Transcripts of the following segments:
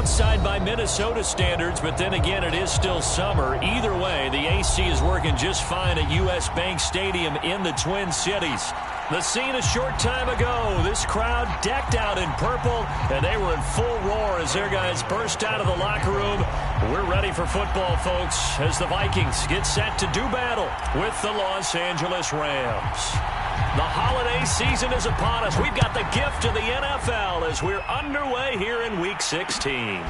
outside by Minnesota standards, but then again, it is still summer. Either way, the AC is working just fine at U.S. Bank Stadium in the Twin Cities. The scene a short time ago, this crowd decked out in purple, and they were in full roar as their guys burst out of the locker room. We're ready for football, folks, as the Vikings get set to do battle with the Los Angeles Rams. The holiday season is upon us. We've got the gift of the NFL as we're underway here in Week 16.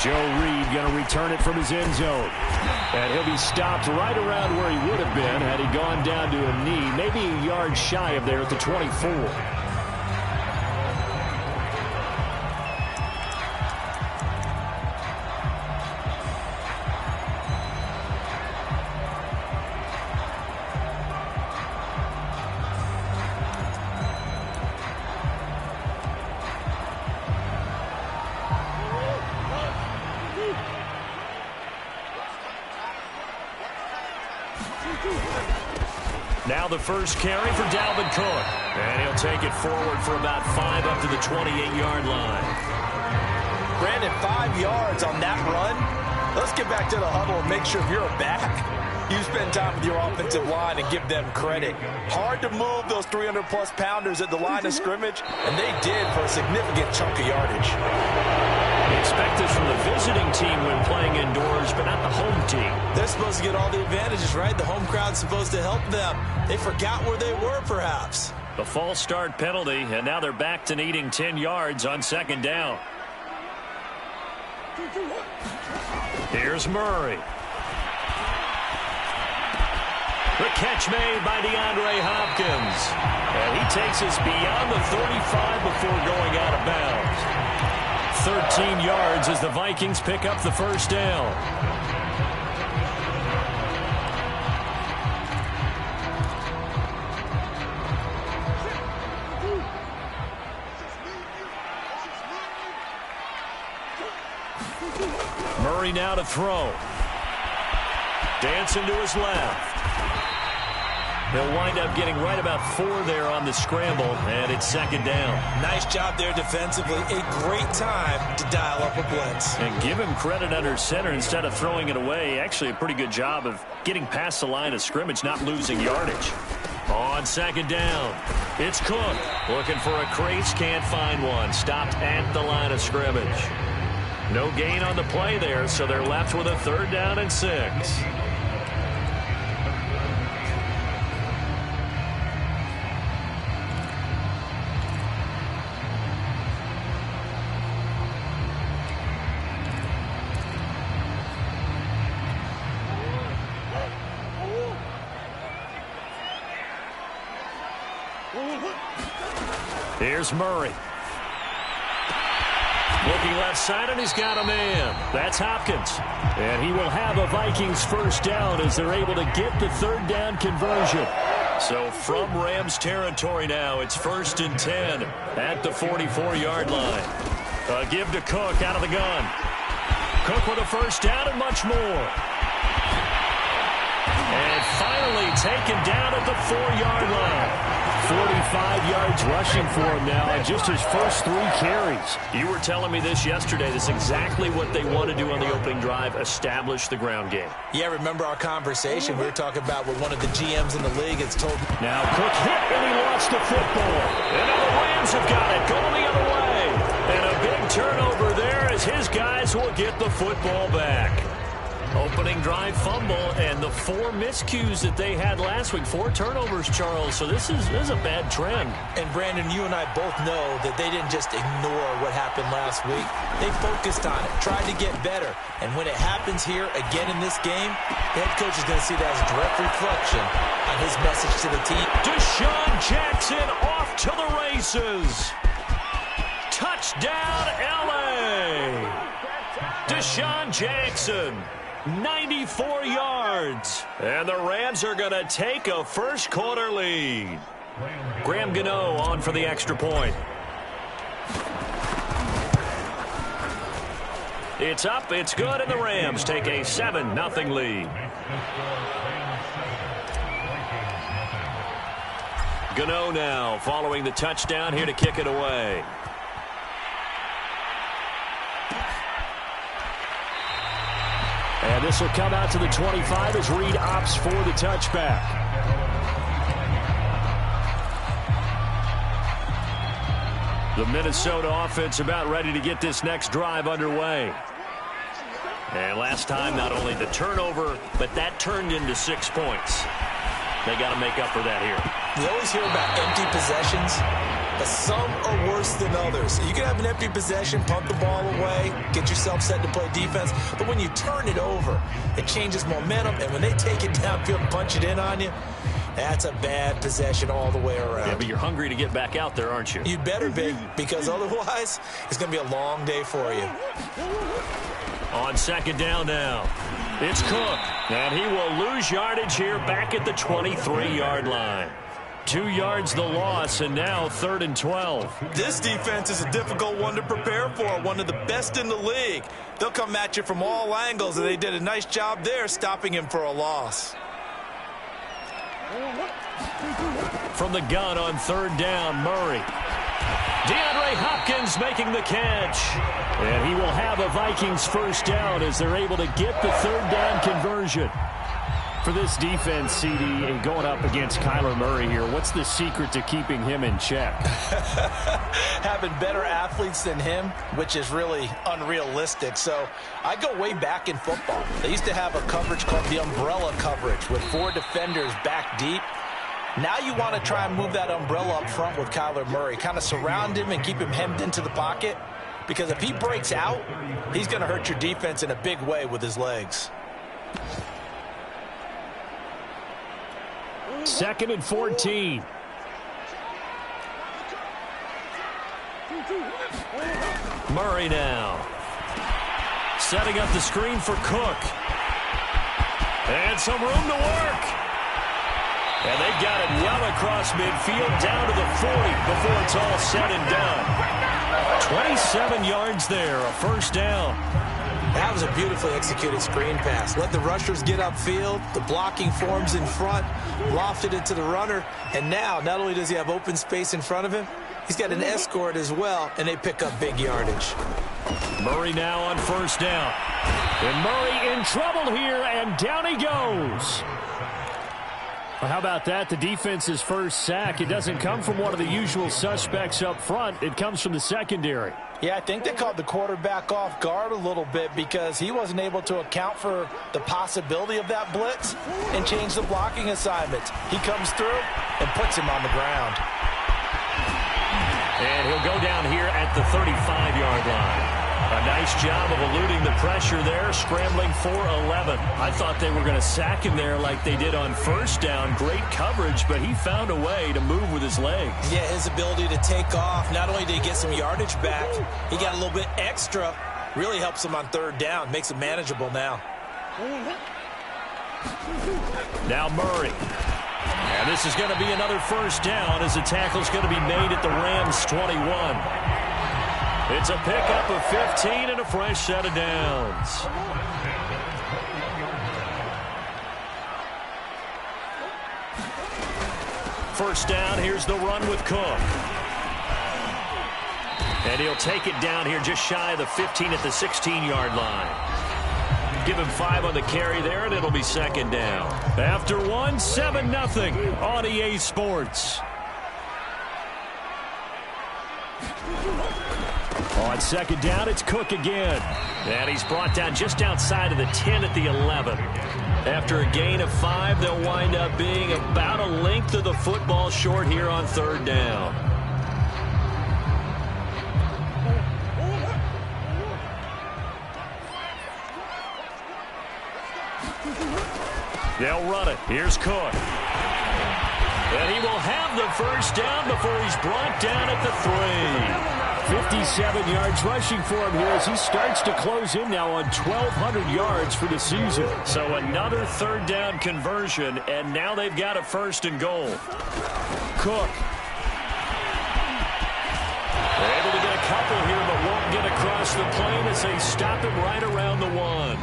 Joe Reed going to return it from his end zone. And he'll be stopped right around where he would have been had he gone down to a knee, maybe a yard shy of there at the 24. Now the first carry for Dalvin Cook. And he'll take it forward for about 5 up to the 28-yard line. Brandon, 5 yards on that run. Let's get back to the huddle and make sure if you're a back, you spend time with your offensive line and give them credit. Hard to move those 300-plus pounders at the line of scrimmage, and they did for a significant chunk of yardage. We expect this from the visiting team when playing indoors, but not the home team. They're supposed to get all the advantages, right? The home crowd's supposed to help them. They forgot where they were, perhaps. The false start penalty, and now they're back to needing 10 yards on second down. Here's Murray. The catch made by DeAndre Hopkins. And he takes us beyond the 35 before going out of bounds. 13 yards as the Vikings pick up the first down. Murray now to throw. Dancing to his left. They'll wind up getting right about 4 there on the scramble, and it's second down. Nice job there defensively. A great time to dial up a blitz. And give him credit under center instead of throwing it away. Actually, a pretty good job of getting past the line of scrimmage, not losing yardage. On second down, it's Cook. Looking for a crease, can't find one. Stopped at the line of scrimmage. No gain on the play there, so they're left with a 3rd down and 6. Here's Murray. Looking left side, and he's got a man. That's Hopkins. And he will have a Vikings first down as they're able to get the 3rd down conversion. So from Rams territory now, it's 1st and 10 at the 44-yard line. A give to Cook out of the gun. Cook with a first down and much more. And finally taken down at the 4-yard line. 45 yards rushing for him now in just his first 3 carries. You were telling me this yesterday. This is exactly what they want to do on the opening drive, establish the ground game. Yeah, remember our conversation? We were talking about what one of the GMs in the league has told me. Now Cook hit, and he lost the football. And now the Rams have got it, going the other way. And a big turnover there as his guys will get the football back. Opening drive fumble, and the 4 miscues that they had last week. 4 turnovers, Charles. So this is a bad trend. And, Brandon, you and I both know that they didn't just ignore what happened last week. They focused on it, tried to get better. And when it happens here again in this game, the head coach is going to see that as a direct reflection on his message to the team. Deshaun Jackson off to the races. Touchdown, L.A. Deshaun Jackson. 94 yards. And the Rams are going to take a first quarter lead. Graham Gano on for the extra point. It's up, it's good, and the Rams take a 7-0 lead. Gano now following the touchdown here to kick it away. And this will come out to the 25 as Reed opts for the touchback. The Minnesota offense about ready to get this next drive underway. And last time, not only the turnover, but that turned into 6 points. They got to make up for that here. You always hear about empty possessions, but some are worse than others. You can have an empty possession, pump the ball away, get yourself set to play defense, but when you turn it over, it changes momentum, and when they take it downfield and punch it in on you, that's a bad possession all the way around. Yeah, but you're hungry to get back out there, aren't you? You better be, because otherwise, it's going to be a long day for you. On second down now, it's Cook, and he will lose yardage here back at the 23-yard line. 2 yards the loss, and now 3rd and 12. This defense is a difficult one to prepare for, one of the best in the league. They'll come at you from all angles, and they did a nice job there stopping him for a loss. From the gun on 3rd down, Murray. DeAndre Hopkins making the catch. And he will have a Vikings first down as they're able to get the 3rd down conversion. For this defense, CD, and going up against Kyler Murray here, what's the secret to keeping him in check? Having better athletes than him, which is really unrealistic. So I go way back in football. They used to have a coverage called the umbrella coverage with 4 defenders back deep. Now you want to try and move that umbrella up front with Kyler Murray. Kind of surround him and keep him hemmed into the pocket. Because if he breaks out, he's going to hurt your defense in a big way with his legs. 2nd and 14. Murray now. Setting up the screen for Cook. And some room to work. And they got it well across midfield down to the 40 before it's all said and done. 27 yards there, a first down. That was a beautifully executed screen pass. Let the rushers get upfield. The blocking forms in front. Lofted it to the runner. And now, not only does he have open space in front of him, he's got an escort as well, and they pick up big yardage. Murray now on first down. And Murray in trouble here, and down he goes. Well, how about that? The defense's first sack. It doesn't come from one of the usual suspects up front. It comes from the secondary. Yeah, I think they caught the quarterback off guard a little bit because he wasn't able to account for the possibility of that blitz and change the blocking assignments. He comes through and puts him on the ground. And he'll go down here at the 35-yard line. A nice job of eluding the pressure there, scrambling for 11. I thought they were going to sack him there like they did on first down. Great coverage, but he found a way to move with his legs. Yeah, his ability to take off, not only did he get some yardage back, he got a little bit extra. Really helps him on 3rd down, makes it manageable now. Now Murray. And this is going to be another first down as the tackle's going to be made at the Rams' 21. It's a pickup of 15 and a fresh set of downs. First down, here's the run with Cook. And he'll take it down here just shy of the 15 at the 16-yard line. Give him 5 on the carry there, and it'll be 2nd down. After 7-0 on EA Sports. On 2nd down, it's Cook again. And he's brought down just outside of the 10 at the 11. After a gain of 5, they'll wind up being about a length of the football short here on 3rd down. They'll run it. Here's Cook. And he will have the first down before he's brought down at the 3. 57 yards rushing for him here as he starts to close in now on 1,200 yards for the season. So another 3rd down conversion, and now they've got a 1st and goal. Cook. They're able to get a couple here, but won't get across the plane as they stop it right around the 1.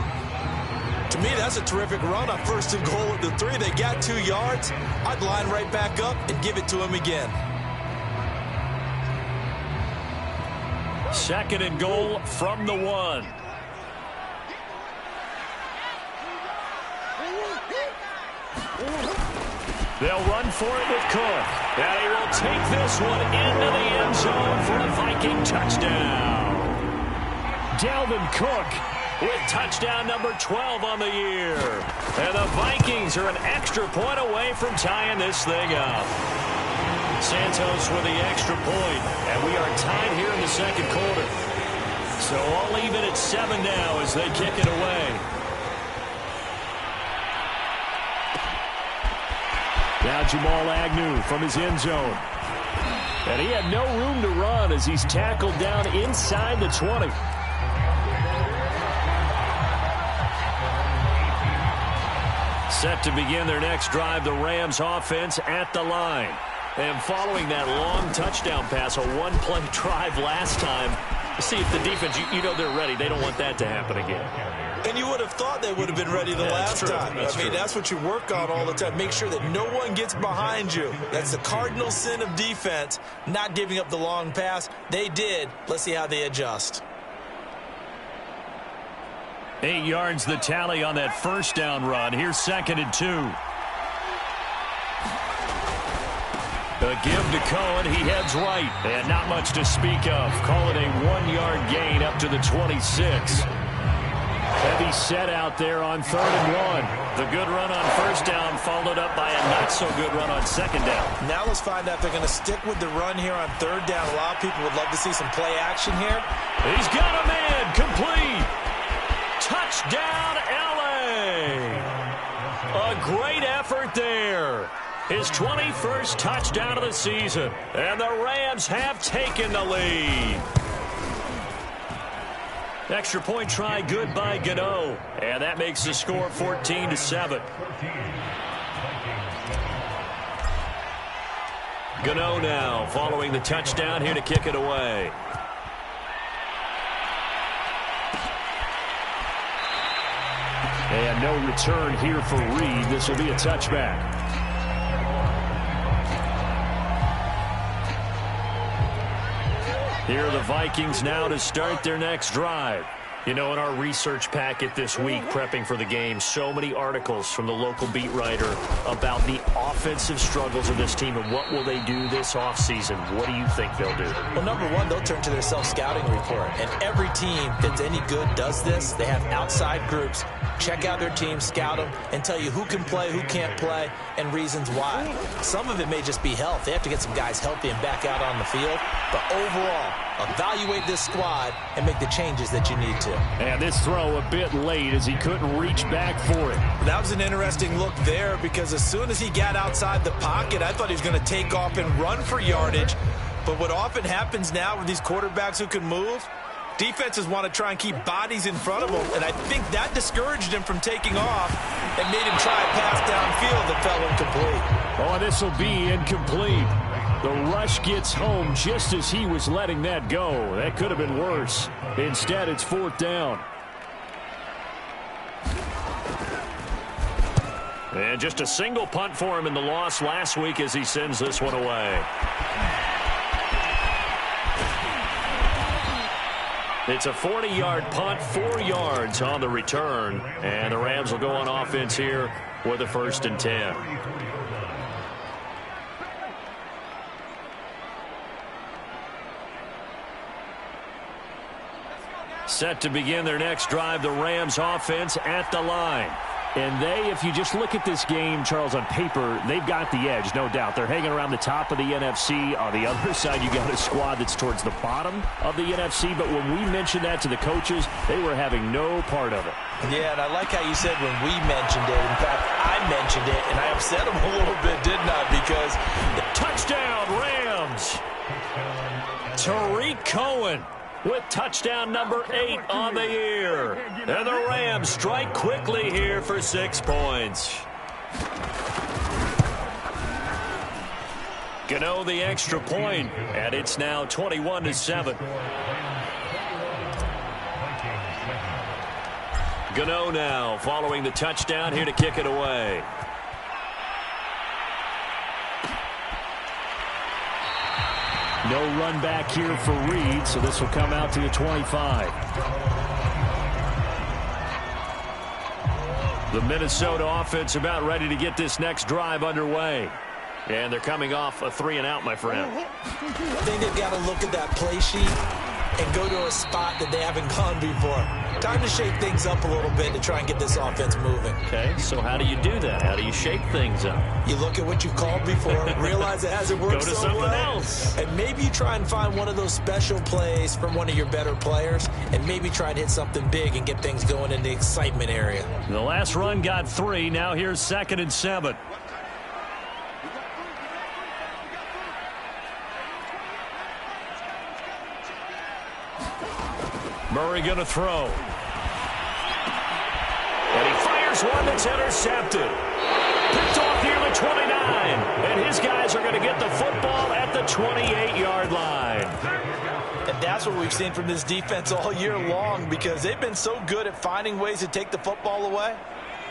To me, that's a terrific run on 1st and goal at the 3. They got 2 yards. I'd line right back up and give it to him again. 2nd and goal from the 1. They'll run for it with Cook. And he will take this one into the end zone for a Viking touchdown. Dalvin Cook with touchdown number 12 on the year. And the Vikings are an extra point away from tying this thing up. Santos with the extra point, and we are tied here in the second quarter. So all even at 7 now as they kick it away. Now Jamal Agnew from his end zone. And he had no room to run as he's tackled down inside the 20. Set to begin their next drive, the Rams offense at the line. And following that long touchdown pass, a one-play drive last time, see if the defense, you know they're ready. They don't want that to happen again. And you would have thought they would have been ready the last time. I mean, that's what you work on all the time. Make sure that no one gets behind you. That's the cardinal sin of defense, not giving up the long pass. They did. Let's see how they adjust. 8 yards the tally on that first down run. Here's 2nd and 2. A give to Cohen. He heads right. And not much to speak of. Call it a 1-yard gain up to the 26. Heavy set out there on 3rd and 1. The good run on first down followed up by a not-so-good run on 2nd down. Now let's find out if they're going to stick with the run here on 3rd down. A lot of people would love to see some play action here. He's got a man. Complete. Touchdown, L.A. A great effort there. His 21st touchdown of the season. And the Rams have taken the lead. Extra point try good by Gano. And that makes the score 14-7. Gano now following the touchdown here to kick it away. And no return here for Reed. This will be a touchback. Here are the Vikings now to start their next drive. You know, in our research packet this week, prepping for the game, so many articles from the local beat writer about the offensive struggles of this team and what will they do this offseason. What do you think they'll do? Well, number one, they'll turn to their self-scouting report. And every team that's any good does this. They have outside groups. Check out their team, scout them, and tell you who can play, who can't play, and reasons why. Some of it may just be health. They have to get some guys healthy and back out on the field. But overall, evaluate this squad and make the changes that you need to. And this throw a bit late as he couldn't reach back for it. That was an interesting look there because as soon as he got outside the pocket, I thought he was going to take off and run for yardage. But what often happens now with these quarterbacks who can move, defenses want to try and keep bodies in front of them, and I think that discouraged him from taking off and made him try a pass downfield that fell incomplete. Oh, this will be incomplete. The rush gets home just as he was letting that go. That could have been worse. Instead, it's 4th down. And just a single punt for him in the loss last week as he sends this one away. It's a 40-yard punt, 4 yards on the return. And the Rams will go on offense here with a 1st and 10. Set to begin their next drive, the Rams offense at the line. And they, if you just look at this game, Charles, on paper, they've got the edge, no doubt. They're hanging around the top of the NFC. On the other side, you got a squad that's towards the bottom of the NFC. But when we mentioned that to the coaches, they were having no part of it. Yeah, and I like how you said when we mentioned it. In fact, I mentioned it, and I upset them a little bit, didn't I? Because the touchdown, Rams. Tariq Cohen with touchdown number 8 on the year. And the Rams strike quickly here for 6 points. Gano the extra point, and it's now 21-7. Gano now following the touchdown here to kick it away. No run back here for Reed, so this will come out to the 25. The Minnesota offense about ready to get this next drive underway. And they're coming off a 3-and-out, my friend. I think they've got to look at that play sheet and go to a spot that they haven't gone before. Time to shake things up a little bit to try and get this offense moving. Okay, so how do you do that? How do you shake things up? You look at what you called before, realize it hasn't worked Go to so something well, else. and maybe you try and find one of those special plays from one of your better players, and maybe try and hit something big and get things going in the excitement area. The last run got 3. Now here's 2nd and 7. Murray going to throw. And he fires one that's intercepted. Picked off near the 29. And his guys are going to get the football at the 28-yard line. And that's what we've seen from this defense all year long, because they've been so good at finding ways to take the football away.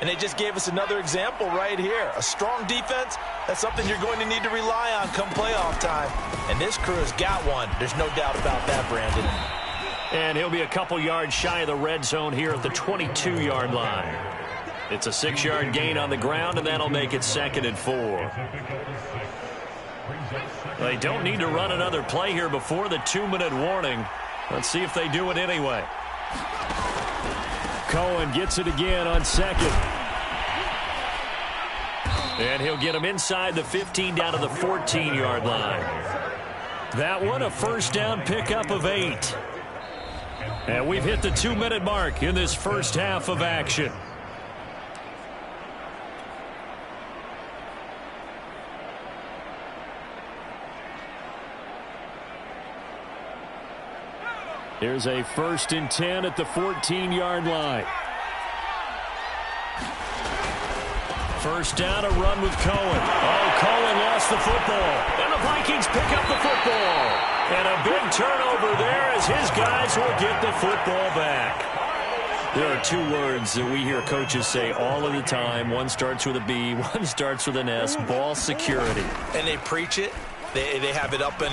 And they just gave us another example right here. A strong defense, that's something you're going to need to rely on come playoff time. And this crew has got one. There's no doubt about that, Brandon. And he'll be a couple yards shy of the red zone here at the 22-yard line. It's a 6-yard gain on the ground, and that'll make it 2nd and 4. They don't need to run another play here before the 2-minute warning. Let's see if they do it anyway. Cohen gets it again on 2nd. And he'll get him inside the 15 down to the 14-yard line. That one a first down pickup of 8. And we've hit the 2-minute mark in this first half of action. Here's a 1st and 10 at the 14-yard line. First down, a run with Cohen. Oh, Cohen lost the football. And the Vikings pick up the football. And a big turnover there as his guys will get the football back. There are 2 words that we hear coaches say all of the time. One starts with a B, one starts with an S, ball security. And they preach it. They have it up in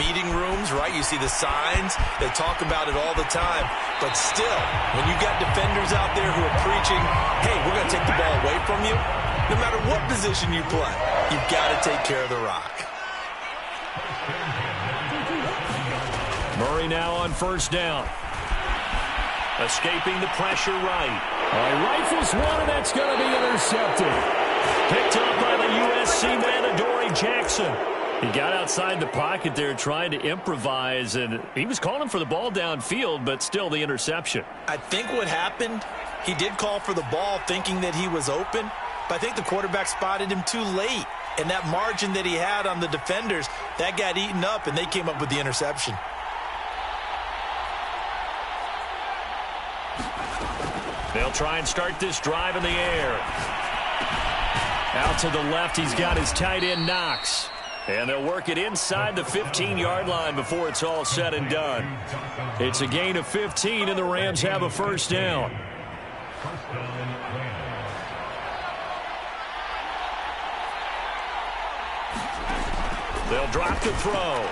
meeting rooms, right? You see the signs. They talk about it all the time. But still, when you got defenders out there who are preaching, hey, we're going to take the ball away from you, no matter what position you play, you've got to take care of the rock. Murray now on first down. Escaping the pressure right. Rifles one, and that's going to be intercepted. Picked up by the USC man, Adoree Jackson. He got outside the pocket there trying to improvise, and he was calling for the ball downfield, but still the interception. I think what happened, he did call for the ball thinking that he was open, but I think the quarterback spotted him too late. And that margin that he had on the defenders, that got eaten up, and they came up with the interception. They'll try and start this drive in the air. Out to the left, he's got his tight end, Knox. And they'll work it inside the 15-yard line before it's all said and done. It's a gain of 15, and the Rams have a first down. They'll drop the throw.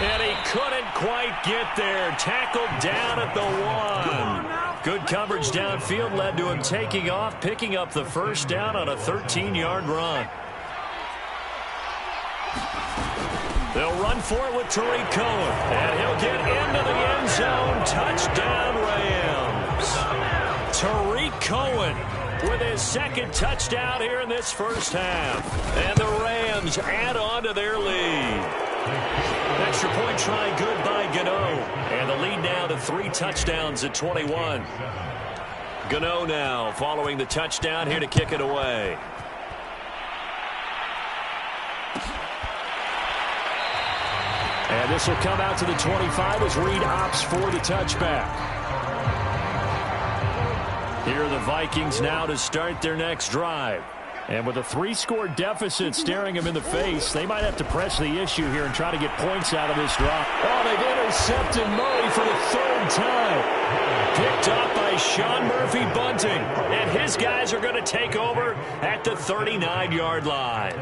And he couldn't quite get there. Tackled down at the 1. Good coverage downfield led to him taking off, picking up the first down on a 13-yard run. They'll run for it with Tariq Cohen. And he'll get into the end zone. Touchdown, Rams. Tariq Cohen with his 2nd touchdown here in this first half. And the Rams add on to their lead. Extra point try good by Gano. And the lead now to 3 touchdowns at 21. Gano now following the touchdown here to kick it away. And this will come out to the 25 as Reed opts for the touchback. Here are the Vikings now to start their next drive. And with a 3-score deficit staring them in the face, they might have to press the issue here and try to get points out of this drive. Oh, they've intercepted Murray for the 3rd time. Picked up by Sean Murphy-Bunting. And his guys are going to take over at the 39-yard line.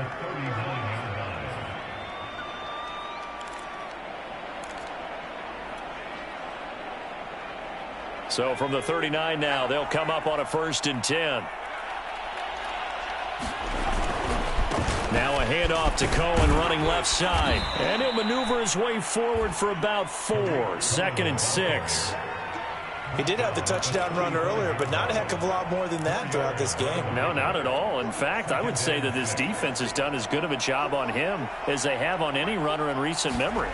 So from the 39 now, they'll come up on a 1st and 10. Now a handoff to Cohen running left side. And he'll maneuver his way forward for about 4. 2nd and 6. He did have the touchdown run earlier, but not a heck of a lot more than that throughout this game. No, not at all. In fact, I would say that this defense has done as good of a job on him as they have on any runner in recent memory.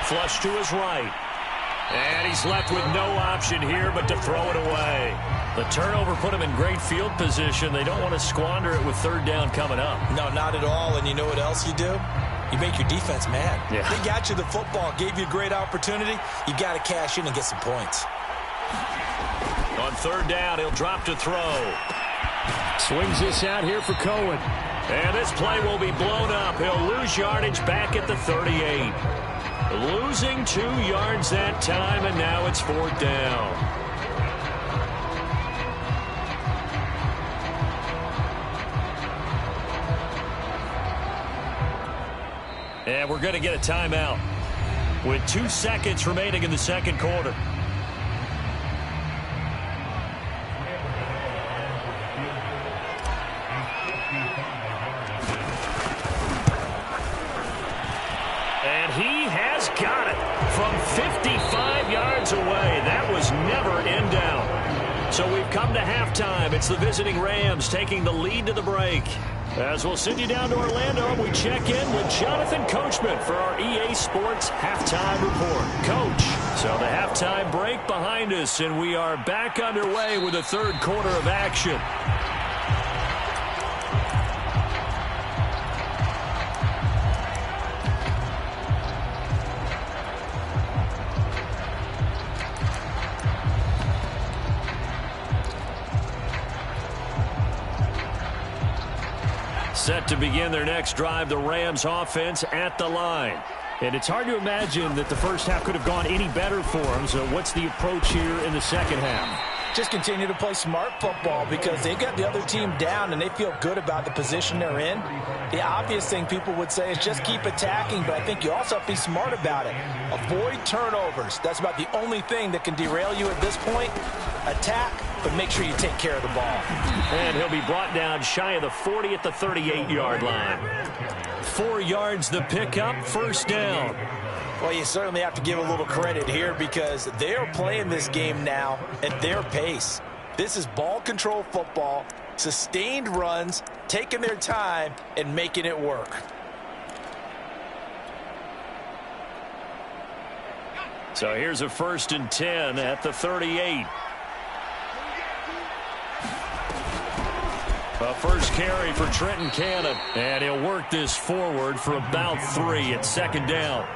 Flush to his right. And he's left with no option here but to throw it away. The turnover put him in great field position. They don't want to squander it with 3rd down coming up. No, not at all. And you know what else you do? You make your defense mad. Yeah. They got you the football, gave you a great opportunity. You got to cash in and get some points. On 3rd down, he'll drop to throw. Swings this out here for Cohen. And this play will be blown up. He'll lose yardage back at the 38. Losing 2 yards that time, and now it's 4th down. And we're going to get a timeout with 2 seconds remaining in the 2nd quarter. And he has got it from 55 yards away. That was never in doubt. So we've come to halftime. It's the visiting Rams taking the lead to the break. As we'll send you down to Orlando, we check in with Jonathan Coachman for our EA Sports Halftime Report. Coach, so the halftime break behind us, and we are back underway with the 3rd quarter of action. Set to begin their next drive, the Rams offense at the line. And it's hard to imagine that the first half could have gone any better for them. So what's the approach here in the second half? Just continue to play smart football because they've got the other team down and they feel good about the position they're in. The obvious thing people would say is just keep attacking, but I think you also have to be smart about it. Avoid turnovers. That's about the only thing that can derail you at this point. Attack, but make sure you take care of the ball. And he'll be brought down shy of the 40 at the 38-yard line. 4 yards the pickup, 1st down. Well, you certainly have to give a little credit here because they are playing this game now at their pace. This is ball control football, sustained runs, taking their time, and making it work. So here's a 1st and 10 at the 38. A first carry for Trenton Cannon. And he'll work this forward for about 3 at 2nd down.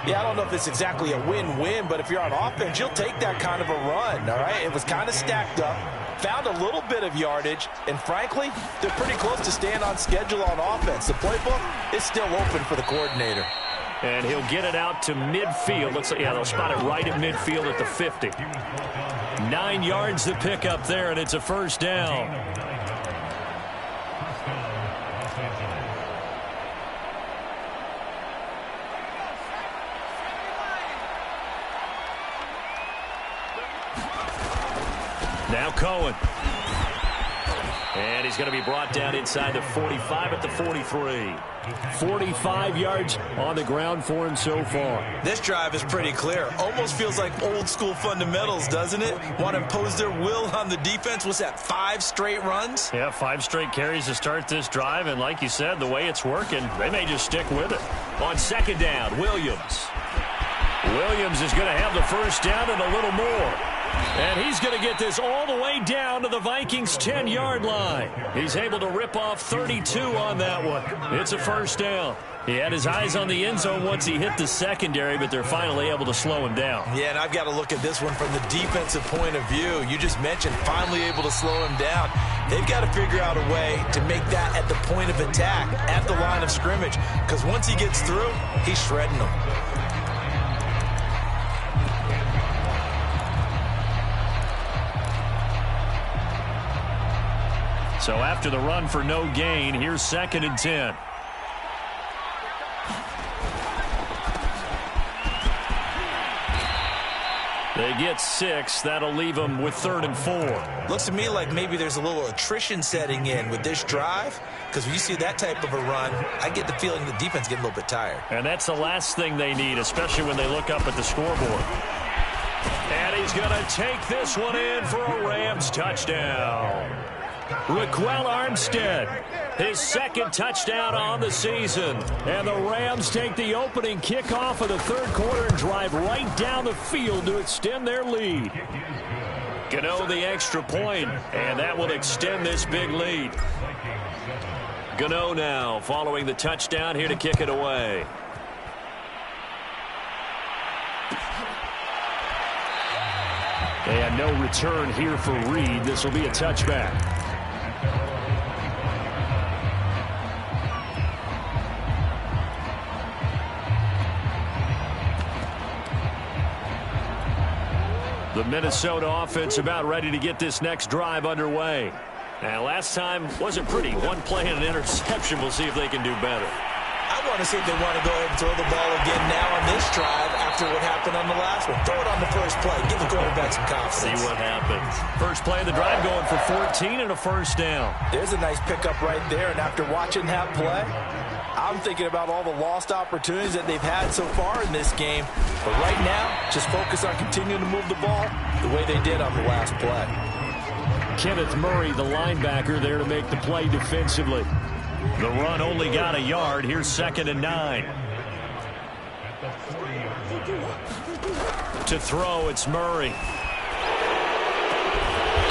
Yeah, I don't know if it's exactly a win-win, but if you're on offense, you'll take that kind of a run, all right? It was kind of stacked up, found a little bit of yardage, and frankly, they're pretty close to staying on schedule on offense. The playbook is still open for the coordinator. And he'll get it out to midfield. Looks like, yeah, they'll spot it right at midfield at the 50. 9 yards to pick up there, and it's a 1st down. Now Cohen. And he's going to be brought down inside the 45 at the 43. 45 yards on the ground for him so far. This drive is pretty clear. Almost feels like old school fundamentals, doesn't it? Want to impose their will on the defense. What's that, 5 straight runs? Yeah, 5 straight carries to start this drive. And like you said, the way it's working, they may just stick with it. On 2nd down, Williams. Williams is going to have the 1st down and a little more. And he's going to get this all the way down to the Vikings' 10-yard line. He's able to rip off 32 on that one. It's a 1st down. He had his eyes on the end zone once he hit the secondary, but they're finally able to slow him down. Yeah, and I've got to look at this one from the defensive point of view. You just mentioned finally able to slow him down. They've got to figure out a way to make that at the point of attack, at the line of scrimmage, because once he gets through, he's shredding them. So after the run for no gain, here's 2nd and 10. They get 6. That'll leave them with 3rd and 4. Looks to me like maybe there's a little attrition setting in with this drive, because when you see that type of a run, I get the feeling the defense getting a little bit tired. And that's the last thing they need, especially when they look up at the scoreboard. And he's going to take this one in for a Rams touchdown. Raquel Armstead, his 2nd touchdown on the season. And the Rams take the opening kickoff of the 3rd quarter and drive right down the field to extend their lead. Gano the extra point, and that will extend this big lead. Gano now following the touchdown here to kick it away. And no return here for Reed. This will be a touchback. The Minnesota offense about ready to get this next drive underway. Now, last time wasn't pretty. One play and an interception. We'll see if they can do better. I want to see if they want to go ahead and throw the ball again now on this drive after what happened on the last one. Throw it on the first play. Give the quarterback some confidence. See what happens. First play of the drive going for 14 and a first down. There's a nice pickup right there, and after watching that play, I'm thinking about all the lost opportunities that they've had so far in this game. But right now, just focus on continuing to move the ball the way they did on the last play. Kenneth Murray, the linebacker, there to make the play defensively. The run only got a yard. Here's 2nd and 9. To throw, it's Murray.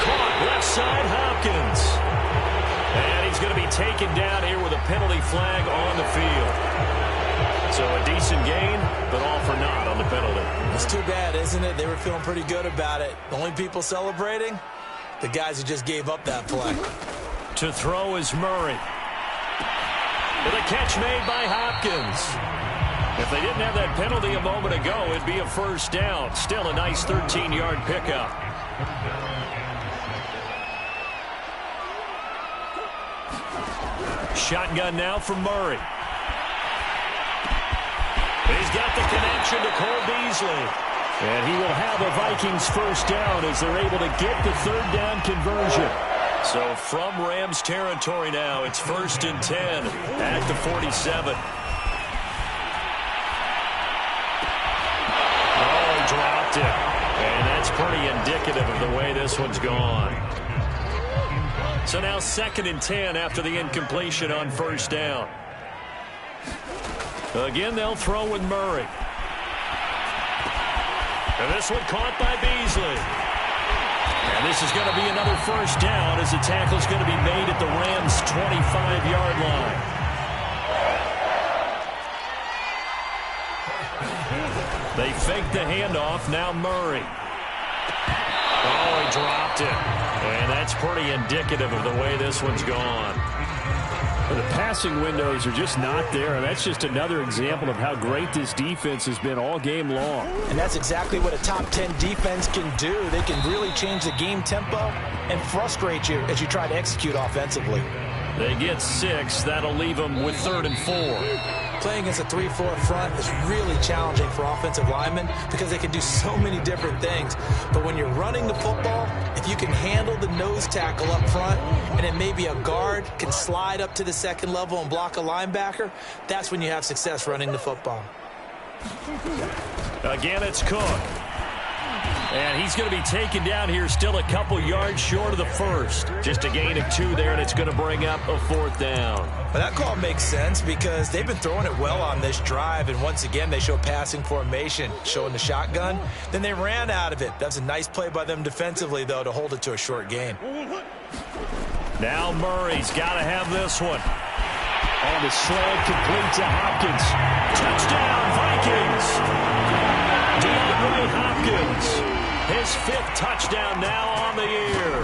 Caught left side, Hopkins. And he's going to be taken down here with a penalty flag on the field. So a decent gain, but all for naught on the penalty. It's too bad, isn't it? They were feeling pretty good about it. The only people celebrating, the guys who just gave up that play. To throw is Murray. With a catch made by Hopkins. If they didn't have that penalty a moment ago, it'd be a first down. Still a nice 13-yard pickup. Shotgun now from Murray. He's got the connection to Cole Beasley. And he will have a Vikings first down as they're able to get the 3rd down conversion. So from Rams territory now, it's 1st and 10 at the 47. Oh, he dropped it. And that's pretty indicative of the way this one's gone. So now 2nd and 10 after the incompletion on first down. Again, they'll throw with Murray. And this one caught by Beasley. And this is going to be another first down as the tackle's going to be made at the Rams' 25-yard line. They fake the handoff. Now Murray. Oh, he dropped it. And that's pretty indicative of the way this one's gone. The passing windows are just not there, and that's just another example of how great this defense has been all game long. And that's exactly what a top 10 defense can do. They can really change the game tempo and frustrate you as you try to execute offensively. They get 6. That'll leave them with 3rd and 4. Playing against a 3-4 front is really challenging for offensive linemen because they can do so many different things. But when you're running the football, if you can handle the nose tackle up front and then maybe a guard can slide up to the 2nd level and block a linebacker, that's when you have success running the football. Again, it's Cook. And he's going to be taken down here still a couple yards short of the first. Just a gain of 2 there, and it's going to bring up a 4th down. Well, that call makes sense because they've been throwing it well on this drive, and once again they show passing formation, showing the shotgun. Then they ran out of it. That's a nice play by them defensively, though, to hold it to a short gain. Now Murray's got to have this one. On the slant, complete to Hopkins. Touchdown, Vikings! DeAndre Hopkins. His 5th touchdown now on the year.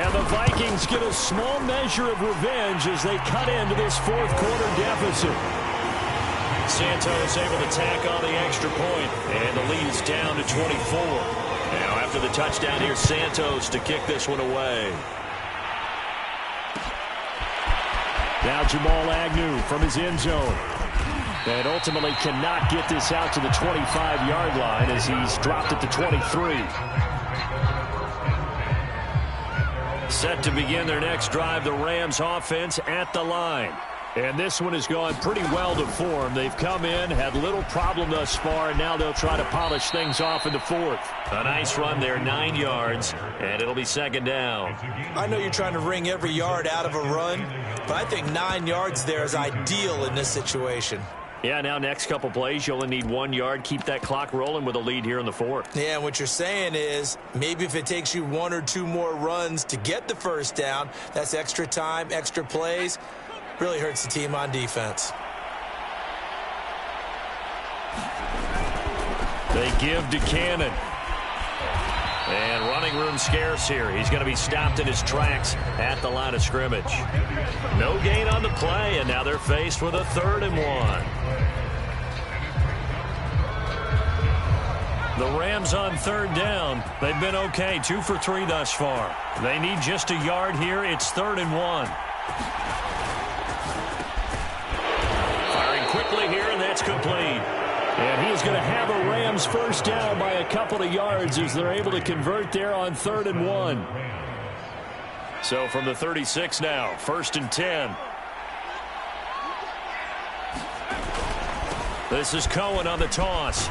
And the Vikings get a small measure of revenge as they cut into this 4th quarter deficit. Santos able to tack on the extra point, and the lead is down to 24. Now after the touchdown here, Santos to kick this one away. Now Jamal Agnew from his end zone. And ultimately cannot get this out to the 25-yard line as he's dropped at the 23. Set to begin their next drive, the Rams offense at the line. And this one has gone pretty well to form. They've come in, had little problem thus far, and now they'll try to polish things off in the fourth. A nice run there, 9 yards, and it'll be second down. I know you're trying to wring every yard out of a run, but I think 9 yards there is ideal in this situation. Yeah, now next couple plays, you only need 1 yard. Keep that clock rolling with a lead here in the fourth. Yeah, and what you're saying is maybe if it takes you 1 or 2 more runs to get the first down, that's extra time, extra plays. Really hurts the team on defense. They give to Cannon. And running room scarce here. He's going to be stopped in his tracks at the line of scrimmage. No gain on the play, and now they're faced with a 3rd and 1. The Rams on 3rd down. They've been okay, 2 for 3 thus far. They need just a yard here. It's 3rd and 1. Quickly here, and that's complete. And he's going to have a Rams first down by a couple of yards as they're able to convert there on 3rd and 1. So from the 36 now, 1st and 10. This is Cohen on the toss.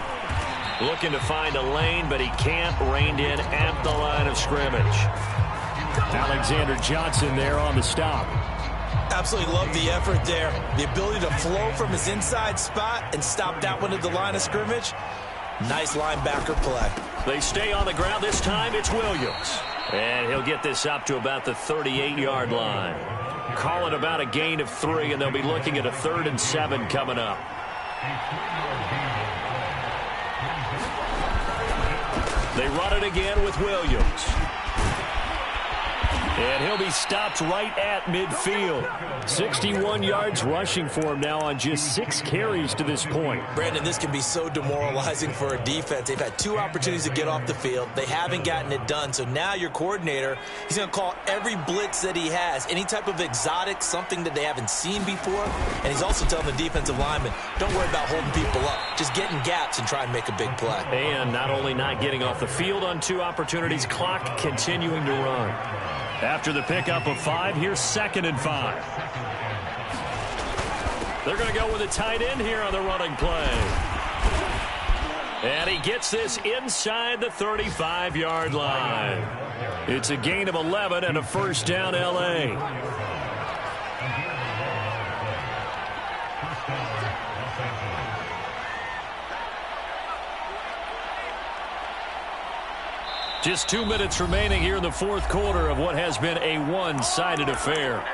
Looking to find a lane, but he can't. Reined in at the line of scrimmage. Alexander Johnson there on the stop. Absolutely love the effort there. The ability to flow from his inside spot and stop that one at the line of scrimmage. Nice linebacker play. They stay on the ground this time. It's Williams. And he'll get this up to about the 38-yard line. Call it about a gain of 3, and they'll be looking at a 3rd and 7 coming up. They run it again with Williams. And he'll be stopped right at midfield. 61 yards rushing for him now on just 6 carries to this point. Brandon, this can be so demoralizing for a defense. They've had 2 opportunities to get off the field. They haven't gotten it done. So now your coordinator, he's going to call every blitz that he has, any type of exotic, something that they haven't seen before. And he's also telling the defensive lineman, don't worry about holding people up. Just get in gaps and try and make a big play. And not only not getting off the field on 2 opportunities, clock continuing to run. After the pickup of 5, here's 2nd and 5. They're going to go with a tight end here on the running play. And he gets this inside the 35-yard line. It's a gain of 11 and a first down, L.A. Just 2 minutes remaining here in the fourth quarter of what has been a one-sided affair.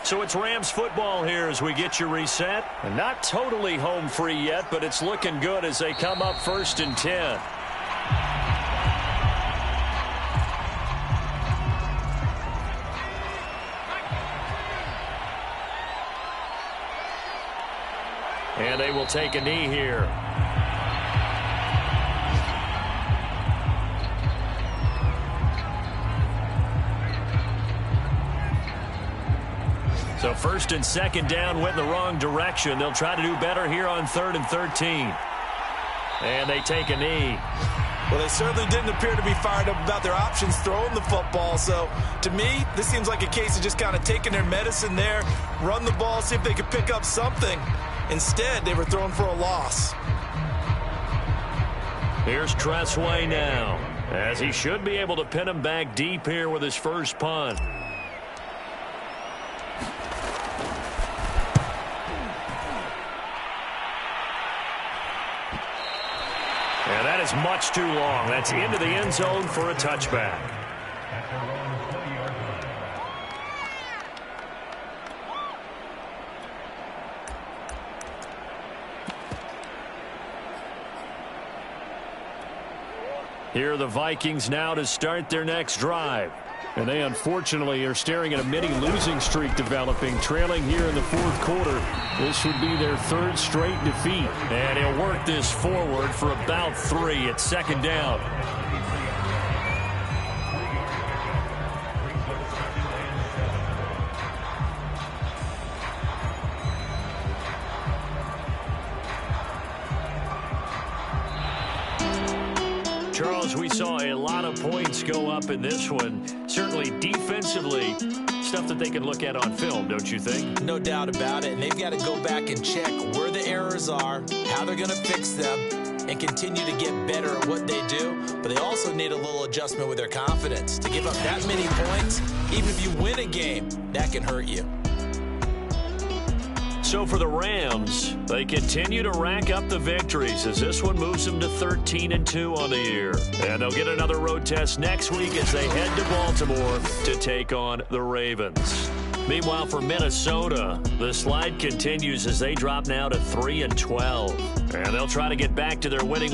So it's Rams football here as we get you reset. And not totally home free yet, but it's looking good as they come up 1st and 10. And they will take a knee here. So 1st and 2nd down went in the wrong direction. They'll try to do better here on 3rd and 13. And they take a knee. Well, they certainly didn't appear to be fired up about their options throwing the football. So, to me, this seems like a case of just kind of taking their medicine there, run the ball, see if they could pick up something. Instead, they were thrown for a loss. Here's Tressway now, as he should be able to pin him back deep here with his first punt. And that is much too long. That's into the end zone for a touchback. Here are the Vikings now to start their next drive. And they unfortunately are staring at a mini losing streak developing, trailing here in the fourth quarter. This would be their third straight defeat. And he'll work this forward for about 3. It's second down. Charles, we saw a lot of points go up in this one. Certainly defensively, stuff that they can look at on film, don't you think? No doubt about it. And they've got to go back and check where the errors are, how they're going to fix them, and continue to get better at what they do. But they also need a little adjustment with their confidence. To give up that many points, even if you win a game, that can hurt you. So for the Rams, they continue to rack up the victories as this one moves them to 13-2 on the year. And they'll get another road test next week as they head to Baltimore to take on the Ravens. Meanwhile, for Minnesota, the slide continues as they drop now to 3-12. And they'll try to get back to their winning